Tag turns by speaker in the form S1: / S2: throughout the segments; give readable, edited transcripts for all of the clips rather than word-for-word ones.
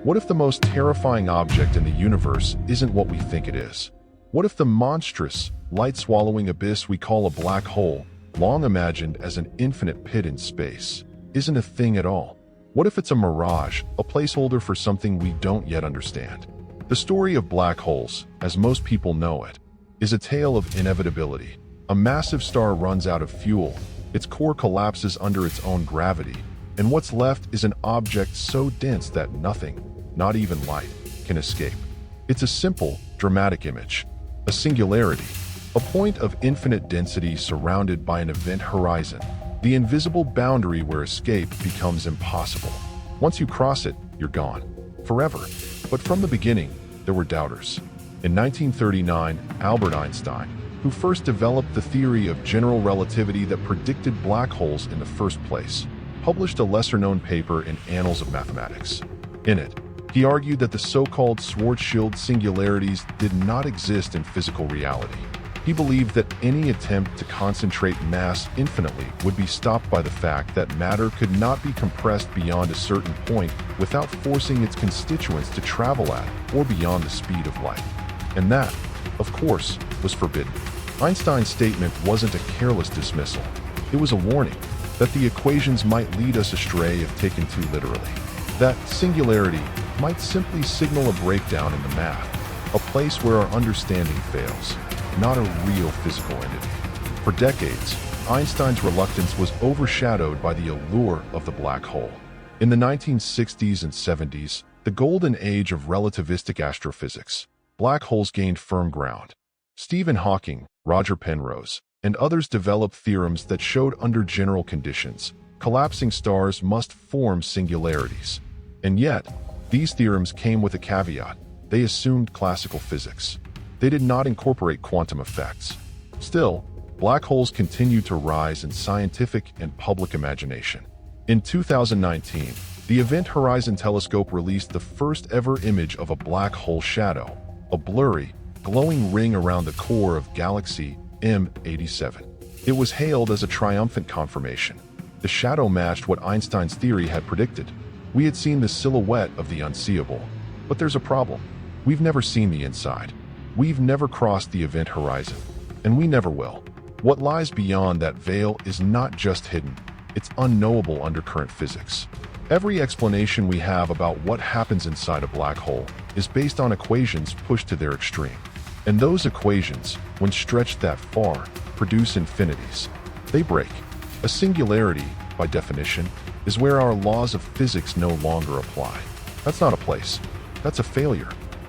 S1: What if the most terrifying object in the universe isn't what we think it is? What if the monstrous, light-swallowing abyss we call a black hole, long imagined as an infinite pit in space, isn't a thing at all? What if it's a mirage, a placeholder for something we don't yet understand? The story of black holes, as most people know it, is a tale of inevitability. A massive star runs out of fuel, its core collapses under its own gravity, and what's left is an object so dense that nothing, not even light, can escape. It's a simple, dramatic image. A singularity, a point of infinite density surrounded by an event horizon, the invisible boundary where escape becomes impossible. Once you cross it, you're gone. Forever. But from the beginning, there were doubters. In 1939, Albert Einstein, who first developed the theory of general relativity that predicted black holes in the first place, published a lesser-known paper in Annals of Mathematics. In it, he argued that the so-called Schwarzschild singularities did not exist in physical reality. He believed that any attempt to concentrate mass infinitely would be stopped by the fact that matter could not be compressed beyond a certain point without forcing its constituents to travel at or beyond the speed of light. And that, of course, was forbidden. Einstein's statement wasn't a careless dismissal. It was a warning that the equations might lead us astray if taken too literally. That singularity might simply signal a breakdown in the math, a place where our understanding fails, not a real physical entity. For decades, Einstein's reluctance was overshadowed by the allure of the black hole. In the 1960s and 70s, the golden age of relativistic astrophysics, black holes gained firm ground. Stephen Hawking, Roger Penrose, and others developed theorems that showed under general conditions, collapsing stars must form singularities. And yet, these theorems came with a caveat. They assumed classical physics. They did not incorporate quantum effects. Still, black holes continue to rise in scientific and public imagination. In 2019, the Event Horizon Telescope released the first ever image of a black hole shadow, a blurry, glowing ring around the core of galaxy M87. It was hailed as a triumphant confirmation. The shadow matched what Einstein's theory had predicted. We had seen the silhouette of the unseeable. But there's a problem. We've never seen the inside. We've never crossed the event horizon. And we never will. What lies beyond that veil is not just hidden. It's unknowable under current physics. Every explanation we have about what happens inside a black hole is based on equations pushed to their extreme. And those equations, when stretched that far, produce infinities. They break. A singularity, by definition, is where our laws of physics no longer apply. That's not a place. That's a failure.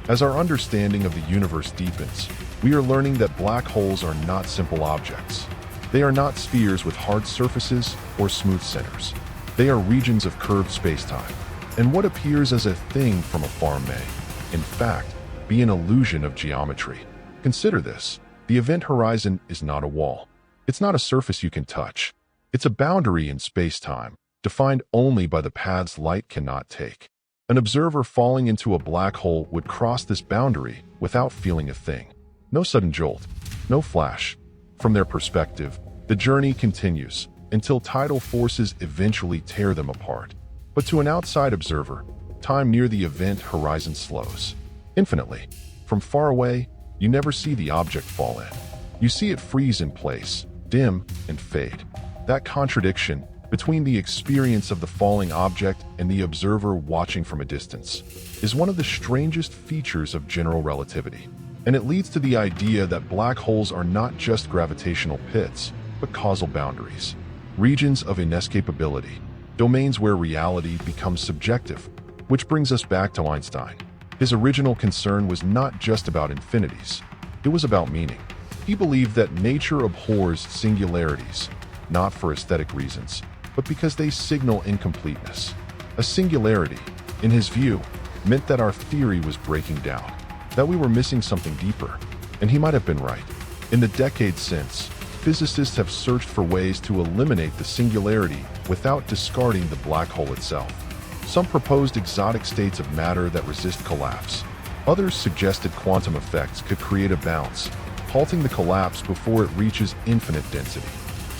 S1: As our understanding of the universe deepens, we are learning that black holes are not simple objects. They are not spheres with hard surfaces or smooth centers. They are regions of curved spacetime. And what appears as a thing from afar may, in fact, be an illusion of geometry. Consider this. The event horizon is not a wall. It's not a surface you can touch. It's a boundary in spacetime, defined only by the paths light cannot take. An observer falling into a black hole would cross this boundary without feeling a thing. No sudden jolt, no flash. From their perspective, the journey continues until tidal forces eventually tear them apart. But to an outside observer, time near the event horizon slows. Infinitely. From far away, you never see the object fall in. You see it freeze in place, dim and fade. That contradiction between the experience of the falling object and the observer watching from a distance is one of the strangest features of general relativity. And it leads to the idea that black holes are not just gravitational pits, but causal boundaries, regions of inescapability, domains where reality becomes subjective, which brings us back to Einstein. His original concern was not just about infinities, it was about meaning. He believed that nature abhors singularities, not for aesthetic reasons, but because they signal incompleteness. A singularity, in his view, meant that our theory was breaking down, that we were missing something deeper, and he might have been right. In the decades since, physicists have searched for ways to eliminate the singularity without discarding the black hole itself. Some proposed exotic states of matter that resist collapse. Others suggested quantum effects could create a bounce, halting the collapse before it reaches infinite density.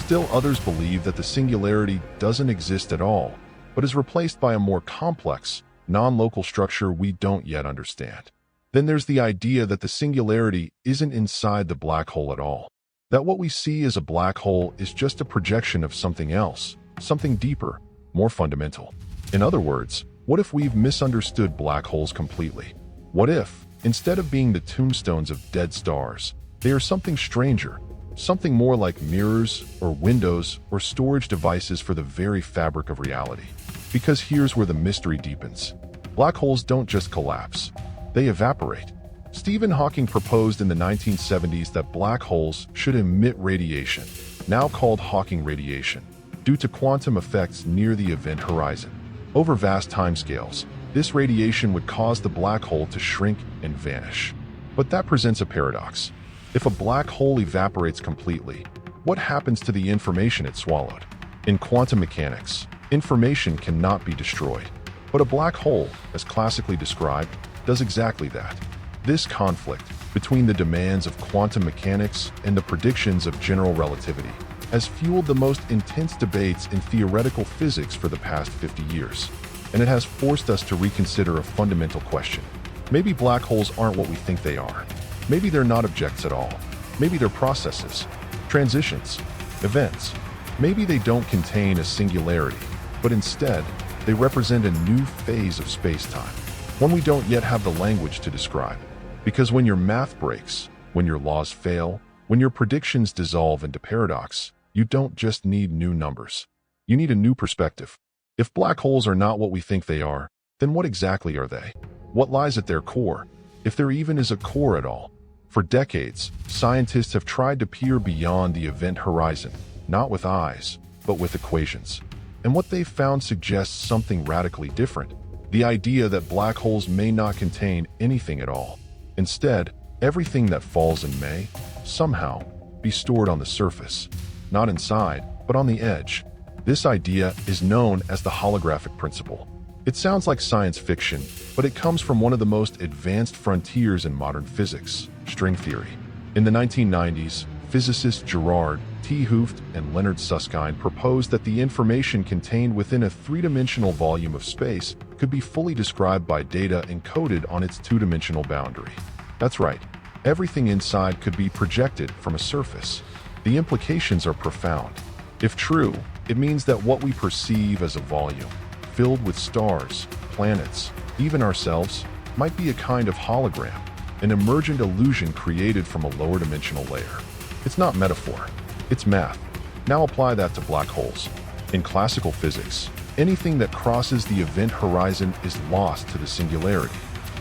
S1: Still others believe that the singularity doesn't exist at all, but is replaced by a more complex, non-local structure we don't yet understand. Then there's the idea that the singularity isn't inside the black hole at all. That what we see as a black hole is just a projection of something else, something deeper, more fundamental. In other words, what if we've misunderstood black holes completely? What if, instead of being the tombstones of dead stars, they are something stranger, something more like mirrors or windows or storage devices for the very fabric of reality? Because here's where the mystery deepens. Black holes don't just collapse, they evaporate. Stephen Hawking proposed in the 1970s that black holes should emit radiation, now called Hawking radiation, due to quantum effects near the event horizon. Over vast timescales, this radiation would cause the black hole to shrink and vanish. But that presents a paradox. If a black hole evaporates completely, what happens to the information it swallowed? In quantum mechanics, information cannot be destroyed. But a black hole, as classically described, does exactly that. This conflict between the demands of quantum mechanics and the predictions of general relativity has fueled the most intense debates in theoretical physics for the past 50 years. And it has forced us to reconsider a fundamental question. Maybe black holes aren't what we think they are. Maybe they're not objects at all. Maybe they're processes, transitions, events. Maybe they don't contain a singularity, but instead, they represent a new phase of space-time, one we don't yet have the language to describe. Because when your math breaks, when your laws fail, when your predictions dissolve into paradox, you don't just need new numbers. You need a new perspective. If black holes are not what we think they are, then what exactly are they? What lies at their core, if there even is a core at all? For decades, scientists have tried to peer beyond the event horizon, not with eyes, but with equations. And what they've found suggests something radically different. The idea that black holes may not contain anything at all. Instead, everything that falls in may, somehow, be stored on the surface. Not inside, but on the edge. This idea is known as the holographic principle. It sounds like science fiction, but it comes from one of the most advanced frontiers in modern physics, string theory. In the 1990s, physicists Gerard T. Hooft and Leonard Susskind proposed that the information contained within a three-dimensional volume of space could be fully described by data encoded on its two-dimensional boundary. That's right, everything inside could be projected from a surface. The implications are profound. If true, it means that what we perceive as a volume, filled with stars, planets, even ourselves, might be a kind of hologram, an emergent illusion created from a lower dimensional layer. It's not metaphor, it's math. Now apply that to black holes. In classical physics, anything that crosses the event horizon is lost to the singularity.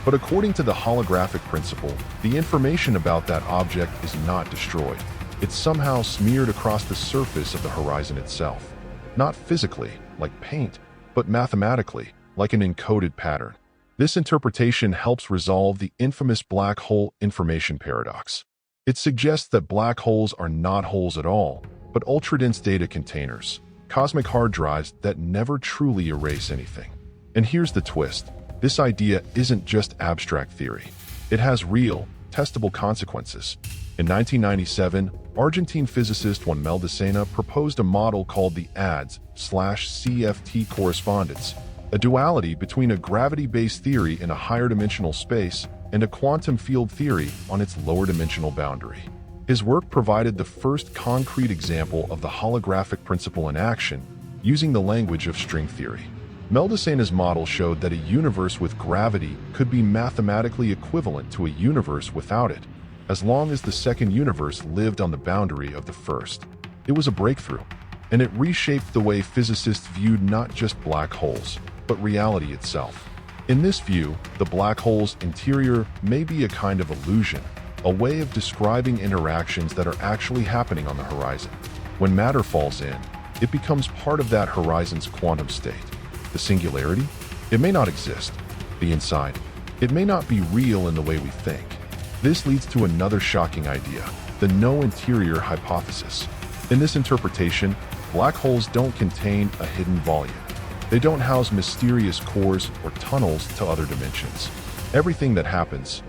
S1: But according to the holographic principle, the information about that object is not destroyed. It's somehow smeared across the surface of the horizon itself. Not physically, like paint, but mathematically, like an encoded pattern. This interpretation helps resolve the infamous black hole information paradox. It suggests that black holes are not holes at all, but ultra-dense data containers, cosmic hard drives that never truly erase anything. And here's the twist. This idea isn't just abstract theory. It has real, testable consequences. In 1997, Argentine physicist Juan Meldacena proposed a model called the ADS/CFT correspondence, a duality between a gravity-based theory in a higher dimensional space and a quantum field theory on its lower dimensional boundary. His work provided the first concrete example of the holographic principle in action, using the language of string theory. Meldacena's model showed that a universe with gravity could be mathematically equivalent to a universe without it, as long as the second universe lived on the boundary of the first. It was a breakthrough, and it reshaped the way physicists viewed not just black holes, but reality itself. In this view, the black hole's interior may be a kind of illusion, a way of describing interactions that are actually happening on the horizon. When matter falls in, it becomes part of that horizon's quantum state. The singularity? It may not exist. The inside? It may not be real in the way we think. This leads to another shocking idea, the no interior hypothesis. In this interpretation, black holes don't contain a hidden volume. They don't house mysterious cores or tunnels to other dimensions. Everything that happens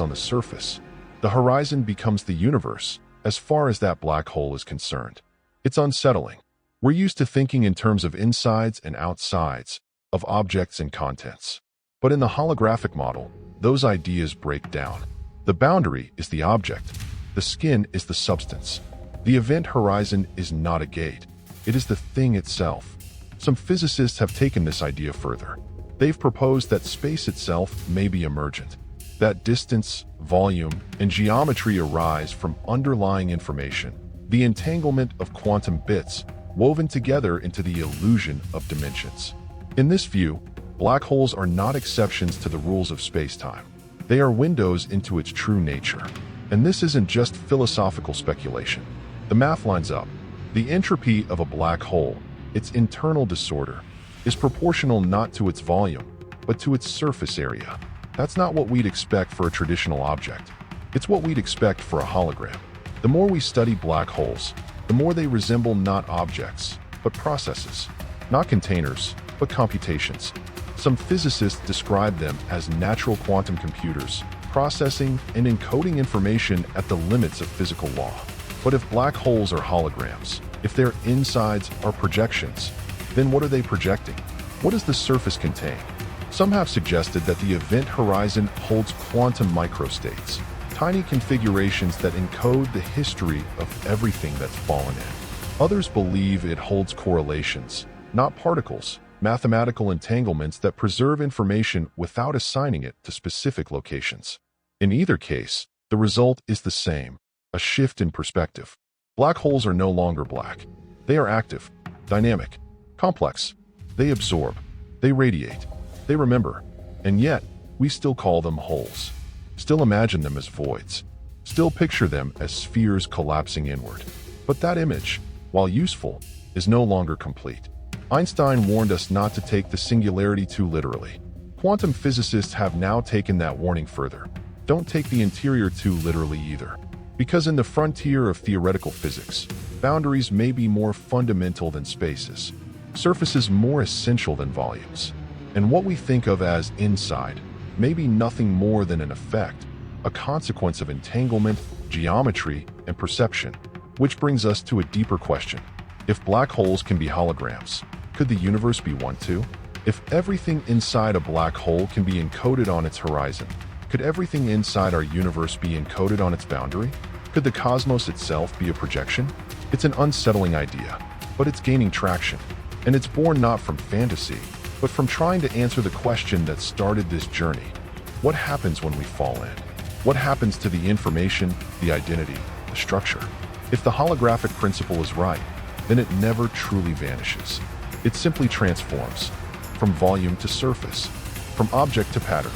S1: on the surface. The horizon becomes the universe, as far as that black hole is concerned. It's unsettling. We're used to thinking in terms of insides and outsides, of objects and contents. But in the holographic model, those ideas break down. The boundary is the object. The skin is the substance. The event horizon is not a gate. It is the thing itself. Some physicists have taken this idea further. They've proposed that space itself may be emergent, that distance, volume, and geometry arise from underlying information, the entanglement of quantum bits woven together into the illusion of dimensions. In this view, black holes are not exceptions to the rules of space-time. They are windows into its true nature. And this isn't just philosophical speculation. The math lines up. The entropy of a black hole, its internal disorder, is proportional not to its volume, but to its surface area. That's not what we'd expect for a traditional object. It's what we'd expect for a hologram. The more we study black holes, the more they resemble not objects, but processes. Not containers, but computations. Some physicists describe them as natural quantum computers, processing and encoding information at the limits of physical law. But if black holes are holograms, if their insides are projections, then what are they projecting? What does the surface contain? Some have suggested that the event horizon holds quantum microstates, tiny configurations that encode the history of everything that's fallen in. Others believe it holds correlations, not particles, mathematical entanglements that preserve information without assigning it to specific locations. In either case, the result is the same, a shift in perspective. Black holes are no longer black. They are active, dynamic, complex. They absorb, they radiate, they remember, and yet we still call them holes, still imagine them as voids, still picture them as spheres collapsing inward. But that image, while useful, is no longer complete. Einstein warned us not to take the singularity too literally. Quantum physicists have now taken that warning further. Don't take the interior too literally either. Because in the frontier of theoretical physics, boundaries may be more fundamental than spaces, surfaces more essential than volumes. And what we think of as inside may be nothing more than an effect, a consequence of entanglement, geometry, and perception. Which brings us to a deeper question. If black holes can be holograms, could the universe be one too? If everything inside a black hole can be encoded on its horizon, could everything inside our universe be encoded on its boundary? Could the cosmos itself be a projection? It's an unsettling idea, but it's gaining traction. And it's born not from fantasy, but from trying to answer the question that started this journey. What happens when we fall in? What happens to the information, the identity, the structure? If the holographic principle is right, then it never truly vanishes. It simply transforms, from volume to surface, from object to pattern,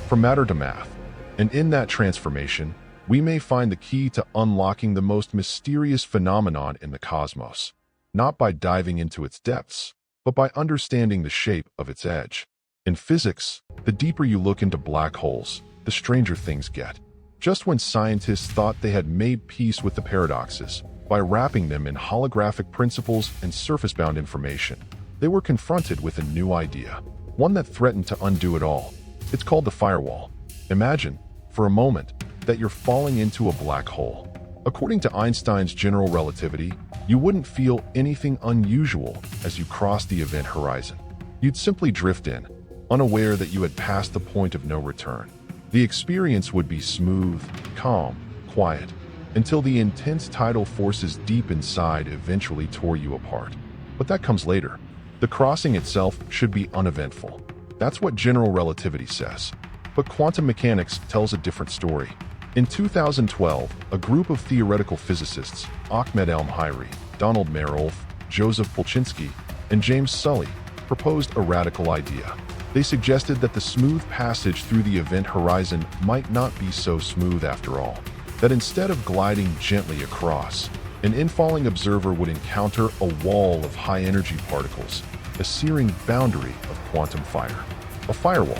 S1: from matter to math. And in that transformation, we may find the key to unlocking the most mysterious phenomenon in the cosmos, not by diving into its depths, but by understanding the shape of its edge. In physics, the deeper you look into black holes, the stranger things get. Just when scientists thought they had made peace with the paradoxes by wrapping them in holographic principles and surface-bound information, they were confronted with a new idea, one that threatened to undo it all. It's called the firewall. Imagine, for a moment, that you're falling into a black hole. According to Einstein's general relativity, you wouldn't feel anything unusual as you cross the event horizon. You'd simply drift in, unaware that you had passed the point of no return. The experience would be smooth, calm, quiet, until the intense tidal forces deep inside eventually tore you apart. But that comes later. The crossing itself should be uneventful. That's what general relativity says. But quantum mechanics tells a different story. In 2012, a group of theoretical physicists, Ahmed El-Mahiri, Donald Merolf, Joseph Polchinski, and James Sully, proposed a radical idea. They suggested that the smooth passage through the event horizon might not be so smooth after all. That instead of gliding gently across, an infalling observer would encounter a wall of high-energy particles, a searing boundary of quantum fire. A firewall.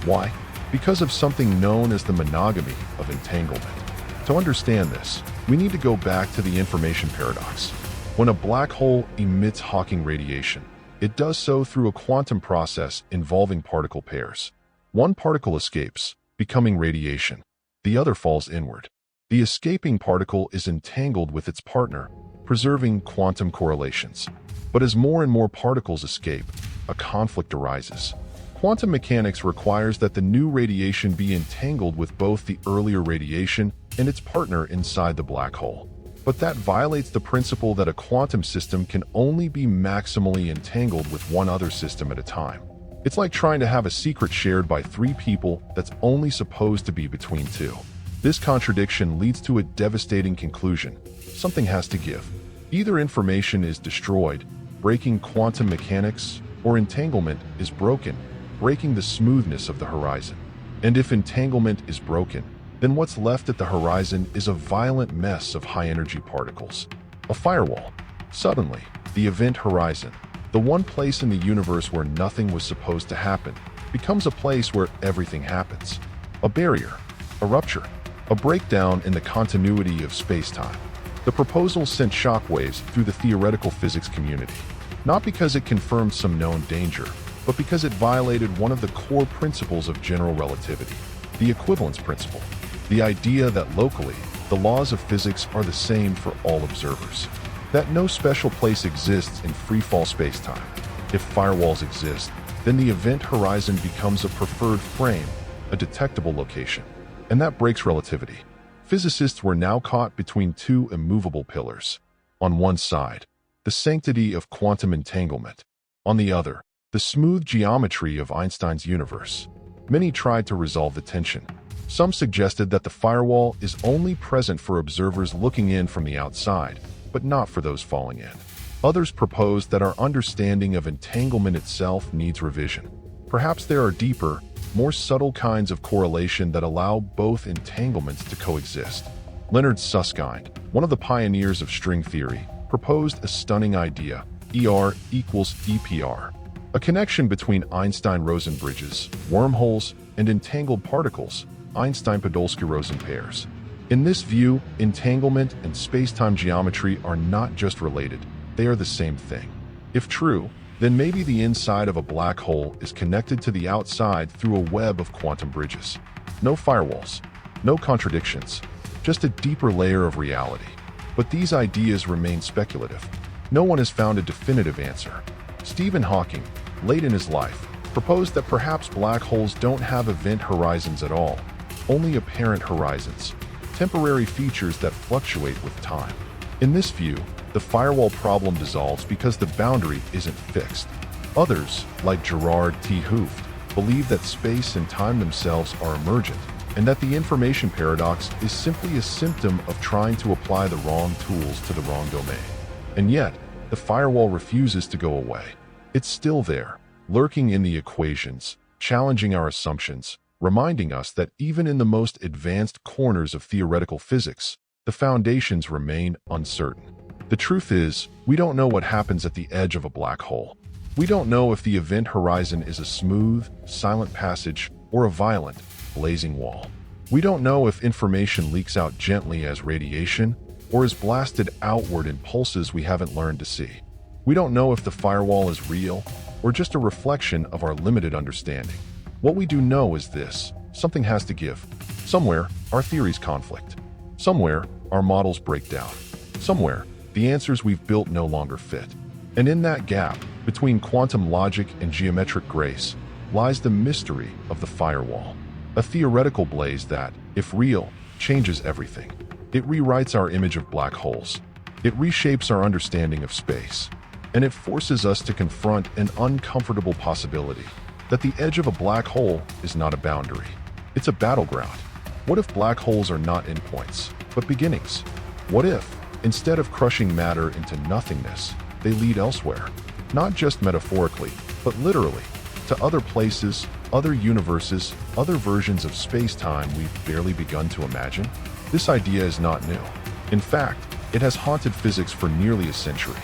S1: Why? Because of something known as the monogamy of entanglement. To understand this, we need to go back to the information paradox. When a black hole emits Hawking radiation, it does so through a quantum process involving particle pairs. One particle escapes, becoming radiation. The other falls inward. The escaping particle is entangled with its partner, preserving quantum correlations. But as more and more particles escape, a conflict arises. Quantum mechanics requires that the new radiation be entangled with both the earlier radiation and its partner inside the black hole. But that violates the principle that a quantum system can only be maximally entangled with one other system at a time. It's like trying to have a secret shared by three people that's only supposed to be between two. This contradiction leads to a devastating conclusion. Something has to give. Either information is destroyed, breaking quantum mechanics, or entanglement is broken, breaking the smoothness of the horizon. And if entanglement is broken, then what's left at the horizon is a violent mess of high-energy particles. A firewall. Suddenly, the event horizon, the one place in the universe where nothing was supposed to happen, becomes a place where everything happens. A barrier, a rupture, a breakdown in the continuity of space-time. The proposal sent shockwaves through the theoretical physics community, not because it confirmed some known danger, but because it violated one of the core principles of general relativity, the equivalence principle, the idea that locally, the laws of physics are the same for all observers, that no special place exists in free-fall space-time. If firewalls exist, then the event horizon becomes a preferred frame, a detectable location, and that breaks relativity. Physicists were now caught between two immovable pillars. On one side, the sanctity of quantum entanglement. On the other, the smooth geometry of Einstein's universe. Many tried to resolve the tension. Some suggested that the firewall is only present for observers looking in from the outside, but not for those falling in. Others proposed that our understanding of entanglement itself needs revision. Perhaps there are deeper, more subtle kinds of correlation that allow both entanglements to coexist. Leonard Susskind, one of the pioneers of string theory, proposed a stunning idea, ER equals EPR, a connection between Einstein-Rosen bridges, wormholes, and entangled particles, Einstein-Podolsky-Rosen pairs. In this view, entanglement and space-time geometry are not just related, they are the same thing. If true, then maybe the inside of a black hole is connected to the outside through a web of quantum bridges. No firewalls, no contradictions, just a deeper layer of reality. But these ideas remain speculative. No one has found a definitive answer. Stephen Hawking, late in his life, proposed that perhaps black holes don't have event horizons at all, only apparent horizons, temporary features that fluctuate with time. In this view, the firewall problem dissolves because the boundary isn't fixed. Others, like Gerard T. Hooft, believe that space and time themselves are emergent, and that the information paradox is simply a symptom of trying to apply the wrong tools to the wrong domain. And yet, the firewall refuses to go away. It's still there, lurking in the equations, challenging our assumptions, reminding us that even in the most advanced corners of theoretical physics, the foundations remain uncertain. The truth is, we don't know what happens at the edge of a black hole. We don't know if the event horizon is a smooth, silent passage or a violent, blazing wall. We don't know if information leaks out gently as radiation or is blasted outward in pulses we haven't learned to see. We don't know if the firewall is real or just a reflection of our limited understanding. What we do know is this: something has to give. Somewhere, our theories conflict. Somewhere, our models break down. Somewhere, the answers we've built no longer fit. And in that gap, between quantum logic and geometric grace, lies the mystery of the firewall. A theoretical blaze that, if real, changes everything. It rewrites our image of black holes. It reshapes our understanding of space. And it forces us to confront an uncomfortable possibility, that the edge of a black hole is not a boundary. It's a battleground. What if black holes are not endpoints, but beginnings? What if, instead of crushing matter into nothingness, they lead elsewhere? Not just metaphorically, but literally, to other places, other universes, other versions of space-time we've barely begun to imagine? This idea is not new. In fact, it has haunted physics for nearly a century.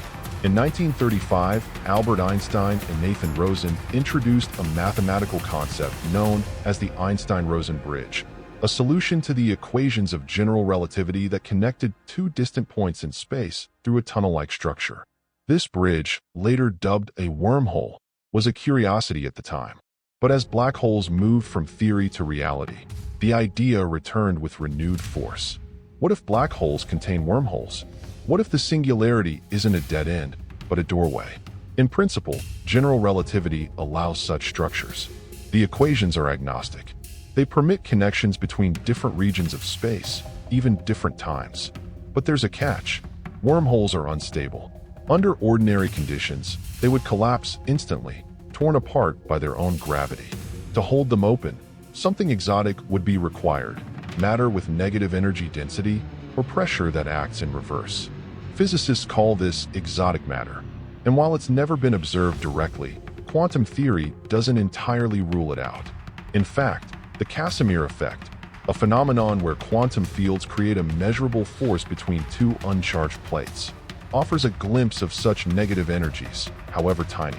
S1: In 1935, Albert Einstein and Nathan Rosen introduced a mathematical concept known as the Einstein-Rosen bridge, a solution to the equations of general relativity that connected two distant points in space through a tunnel-like structure. This bridge, later dubbed a wormhole, was a curiosity at the time. But as black holes moved from theory to reality, the idea returned with renewed force. What if black holes contain wormholes? What if the singularity isn't a dead end, but a doorway? In principle, general relativity allows such structures. The equations are agnostic. They permit connections between different regions of space, even different times. But there's a catch. Wormholes are unstable. Under ordinary conditions, they would collapse instantly, torn apart by their own gravity. To hold them open, something exotic would be required, matter with negative energy density or pressure that acts in reverse. Physicists call this exotic matter. And while it's never been observed directly, quantum theory doesn't entirely rule it out. In fact, the Casimir effect, a phenomenon where quantum fields create a measurable force between two uncharged plates, offers a glimpse of such negative energies, however tiny.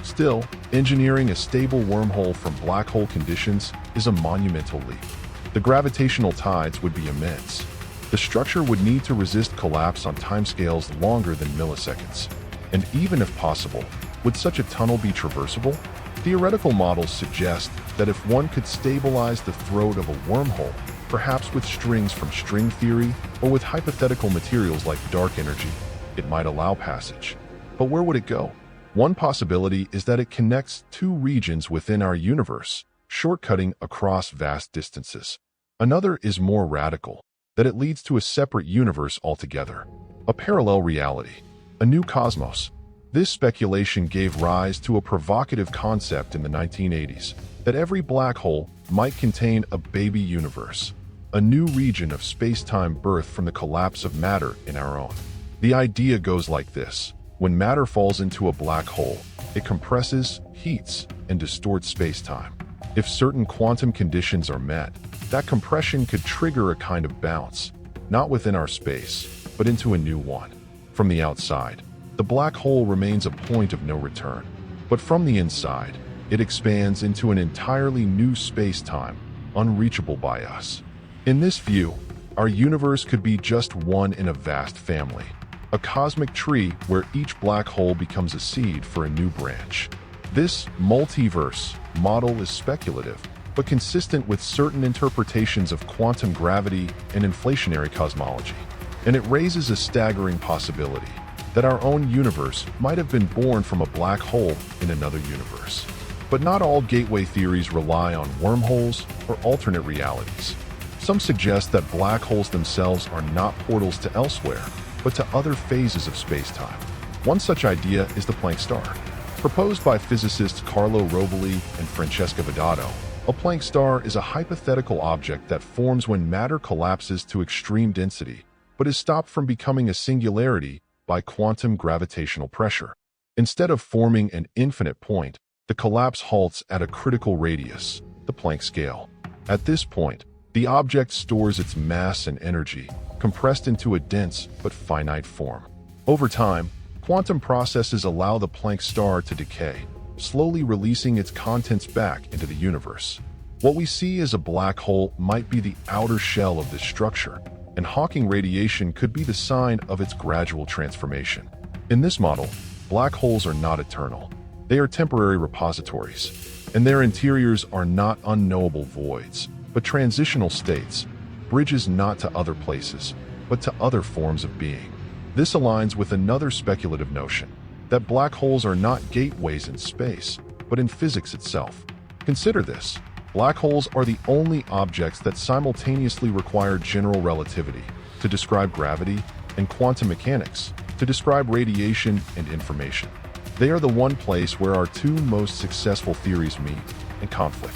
S1: Still, engineering a stable wormhole from black hole conditions is a monumental leap. The gravitational tides would be immense. The structure would need to resist collapse on timescales longer than milliseconds. And even if possible, would such a tunnel be traversable? Theoretical models suggest that if one could stabilize the throat of a wormhole, perhaps with strings from string theory or with hypothetical materials like dark energy, it might allow passage. But where would it go? One possibility is that it connects two regions within our universe, shortcutting across vast distances. Another is more radical, that it leads to a separate universe altogether, a parallel reality, a new cosmos. This speculation gave rise to a provocative concept in the 1980s, that every black hole might contain a baby universe, a new region of space-time birthed from the collapse of matter in our own. The idea goes like this. When matter falls into a black hole, it compresses, heats, and distorts space-time. If certain quantum conditions are met, that compression could trigger a kind of bounce, not within our space, but into a new one. From the outside, the black hole remains a point of no return. But from the inside, it expands into an entirely new space-time, unreachable by us. In this view, our universe could be just one in a vast family, a cosmic tree where each black hole becomes a seed for a new branch. This multiverse model is speculative, but consistent with certain interpretations of quantum gravity and inflationary cosmology. And it raises a staggering possibility that our own universe might have been born from a black hole in another universe. But not all gateway theories rely on wormholes or alternate realities. Some suggest that black holes themselves are not portals to elsewhere, but to other phases of space-time. One such idea is the Planck star. Proposed by physicists Carlo Rovelli and Francesca Vedado, a Planck star is a hypothetical object that forms when matter collapses to extreme density, but is stopped from becoming a singularity by quantum gravitational pressure. Instead of forming an infinite point, the collapse halts at a critical radius, the Planck scale. At this point, the object stores its mass and energy, compressed into a dense but finite form. Over time, quantum processes allow the Planck star to decay, slowly releasing its contents back into the universe. What we see as a black hole might be the outer shell of this structure, and Hawking radiation could be the sign of its gradual transformation. In this model, black holes are not eternal. They are temporary repositories, and their interiors are not unknowable voids, but transitional states, bridges not to other places, but to other forms of being. This aligns with another speculative notion, that black holes are not gateways in space, but in physics itself. Consider this. Black holes are the only objects that simultaneously require general relativity to describe gravity and quantum mechanics to describe radiation and information. They are the one place where our two most successful theories meet and conflict.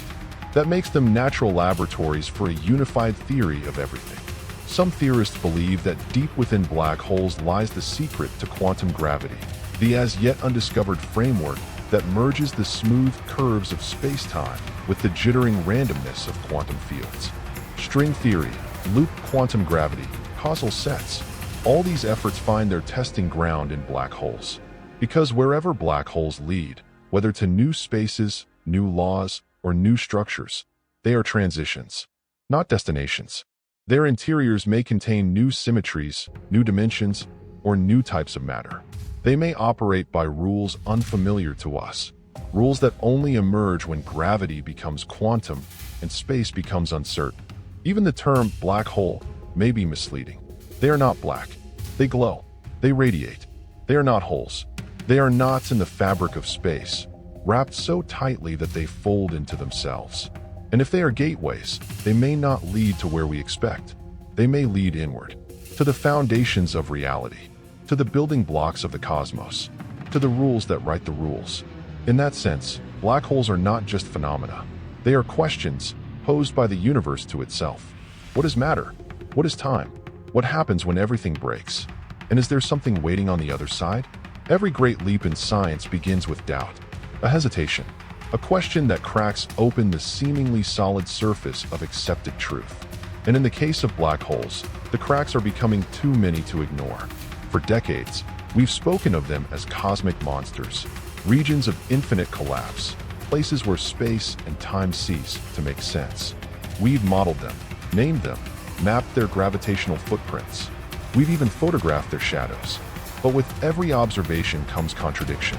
S1: That makes them natural laboratories for a unified theory of everything. Some theorists believe that deep within black holes lies the secret to quantum gravity, the as yet undiscovered framework that merges the smooth curves of space-time with the jittering randomness of quantum fields. String theory, loop quantum gravity, causal sets, all these efforts find their testing ground in black holes. Because wherever black holes lead, whether to new spaces, new laws, or new structures, they are transitions, not destinations. Their interiors may contain new symmetries, new dimensions, or new types of matter. They may operate by rules unfamiliar to us, rules that only emerge when gravity becomes quantum and space becomes uncertain. Even the term black hole may be misleading. They are not black. They glow. They radiate. They are not holes. They are knots in the fabric of space, wrapped so tightly that they fold into themselves. And if they are gateways, they may not lead to where we expect. They may lead inward, to the foundations of reality, to the building blocks of the cosmos, to the rules that write the rules. In that sense, black holes are not just phenomena. They are questions posed by the universe to itself. What is matter? What is time? What happens when everything breaks? And is there something waiting on the other side? Every great leap in science begins with doubt, a hesitation, a question that cracks open the seemingly solid surface of accepted truth. And in the case of black holes, the cracks are becoming too many to ignore. For decades, we've spoken of them as cosmic monsters, regions of infinite collapse, places where space and time cease to make sense. We've modeled them, named them, mapped their gravitational footprints. We've even photographed their shadows. But with every observation comes contradiction.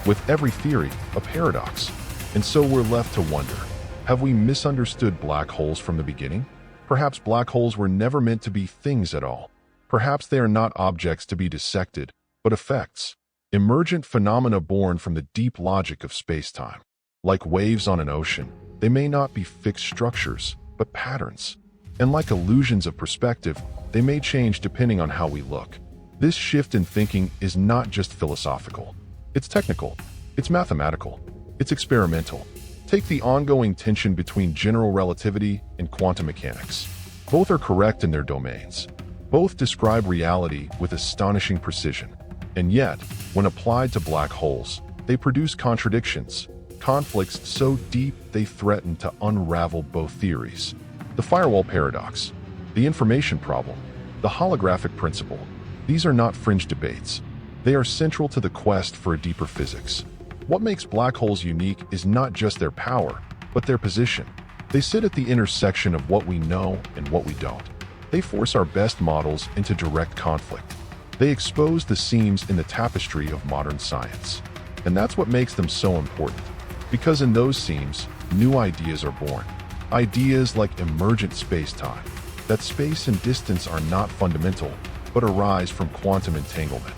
S1: With every theory, a paradox. And so we're left to wonder, have we misunderstood black holes from the beginning? Perhaps black holes were never meant to be things at all. Perhaps they are not objects to be dissected, but effects. Emergent phenomena born from the deep logic of space-time. Like waves on an ocean, they may not be fixed structures, but patterns. And like illusions of perspective, they may change depending on how we look. This shift in thinking is not just philosophical. It's technical. It's mathematical. It's experimental. Take the ongoing tension between general relativity and quantum mechanics. Both are correct in their domains. Both describe reality with astonishing precision. And yet, when applied to black holes, they produce contradictions, conflicts so deep they threaten to unravel both theories. The firewall paradox, the information problem, the holographic principle. These are not fringe debates. They are central to the quest for a deeper physics. What makes black holes unique is not just their power, but their position. They sit at the intersection of what we know and what we don't. They force our best models into direct conflict. They expose the seams in the tapestry of modern science. And that's what makes them so important. Because in those seams, new ideas are born. Ideas like emergent space-time, that space and distance are not fundamental, but arise from quantum entanglement.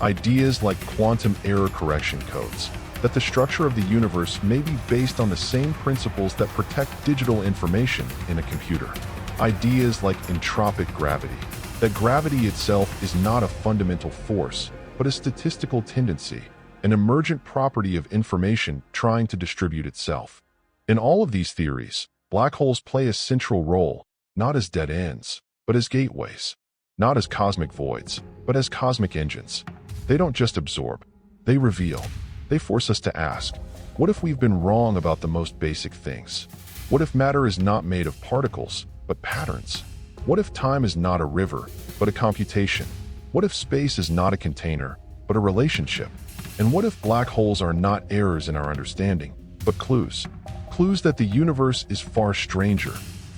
S1: Ideas like quantum error correction codes, that the structure of the universe may be based on the same principles that protect digital information in a computer. Ideas like entropic gravity, that gravity itself is not a fundamental force, but a statistical tendency, an emergent property of information trying to distribute itself. In all of these theories, black holes play a central role, not as dead ends, but as gateways. Not as cosmic voids, but as cosmic engines. They don't just absorb, they reveal. They force us to ask, what if we've been wrong about the most basic things? What if matter is not made of particles, but patterns? What if time is not a river, but a computation? What if space is not a container, but a relationship? And what if black holes are not errors in our understanding, but clues? Clues that the universe is far stranger,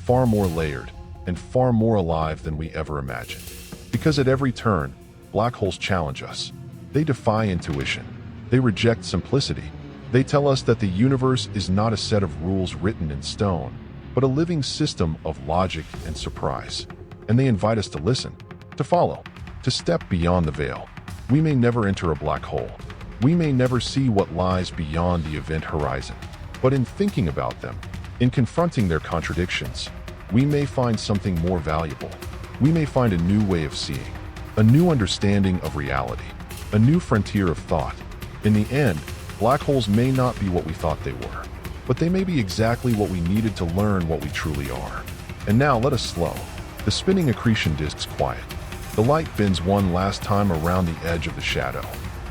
S1: far more layered, and far more alive than we ever imagined. Because at every turn, black holes challenge us. They defy intuition. They reject simplicity. They tell us that the universe is not a set of rules written in stone, but a living system of logic and surprise. And they invite us to listen, to follow, to step beyond the veil. We may never enter a black hole. We may never see what lies beyond the event horizon. But in thinking about them, in confronting their contradictions, we may find something more valuable. We may find a new way of seeing, a new understanding of reality, a new frontier of thought. In the end, black holes may not be what we thought they were, but they may be exactly what we needed to learn what we truly are. And now let us slow. The spinning accretion disks quiet. The light bends one last time around the edge of the shadow.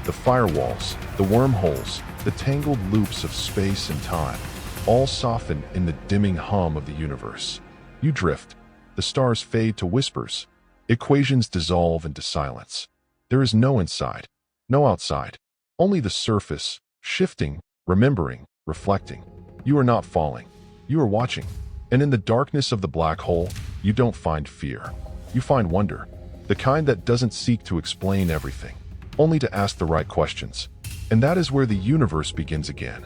S1: The firewalls, the wormholes, the tangled loops of space and time, all soften in the dimming hum of the universe. You drift. The stars fade to whispers. Equations dissolve into silence. There is no inside, no outside. Only the surface, shifting, remembering, reflecting. You are not falling. You are watching. And in the darkness of the black hole, you don't find fear. You find wonder. The kind that doesn't seek to explain everything, only to ask the right questions. And that is where the universe begins again.